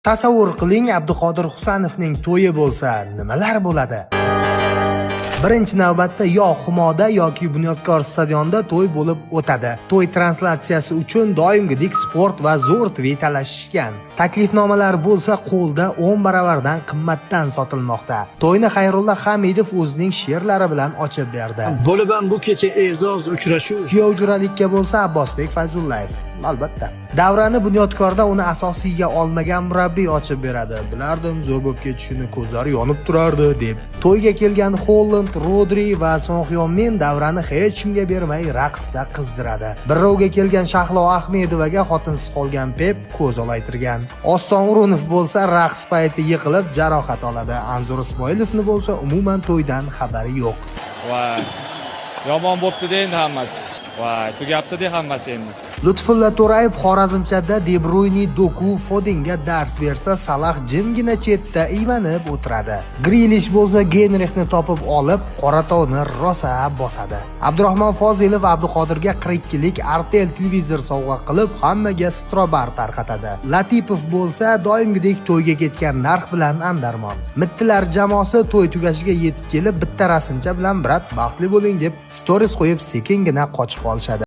Tasavvur qiling, Abduqodir Husanovning to'yi bo'lsa, nimalar bo'ladi? Birinchi navbatda yo Humoda yoki Bunyodkor stadionida to'y bo'lib o'tadi. To'y translyatsiyasi uchun doimgidek sport va zo'r TV talashishgan. Taklifnomalar bo'lsa qo'lda 10 baravardan qimmatdan sotilmoqda. To'yni Xayrulla Hamidov o'zining she'rlari bilan ochib berdi. Bo'lib ham bu kecha e'zoz uchrashuv. Kuyovjo'ralikka bo'lsa Abbosbek Fayzullayev, albatta. Davrani Bunyodkorda uni asosiyga olmagan murabbiy ochib beradi. Bilardim zo'r bo'lib ketishini, ko'zlari yonib turardi deb. To'yga kelgan Holland, Rodri va Son Heung-min davrani hech kimga bermay raqsda qizdiradi. Birrovga kelgan Shahlo Ahmedovaga xotinsiz qolgan Pep ko'z olaytirgan. Oston O'runov bo'lsa raqs payti yiqilib jarohat oladi. Anzur Ismoilovni bo'lsa umuman to'ydan xabari yo'q. Voy, yomon bo'pti-da endi hammasi. Voy, tugabdi-da hammasi endi. Lutfulla To'rayev Xorazmchada De Bruyne, Doku, Fodinga dars bersa, Salah jimgina chetda iymanib o'tiradi. Grilish bo'lsa Genrixni topib olib, Qoratovni rosa bosadi. Abdurahmon Fozilov Abduqodirga 42 lik Artel televizor sovg'a qilib, hammaga strobar tarqatadi. Latipov bo'lsa doimgidek to'yga ketgan narx bilan andarmon. Mittilar jamoasi to'y tugashiga yetib kelib, bitta rasmcha bilan "Brat, baxtli bo'ling" deb stories qo'yib sekingina qochib qolishadi.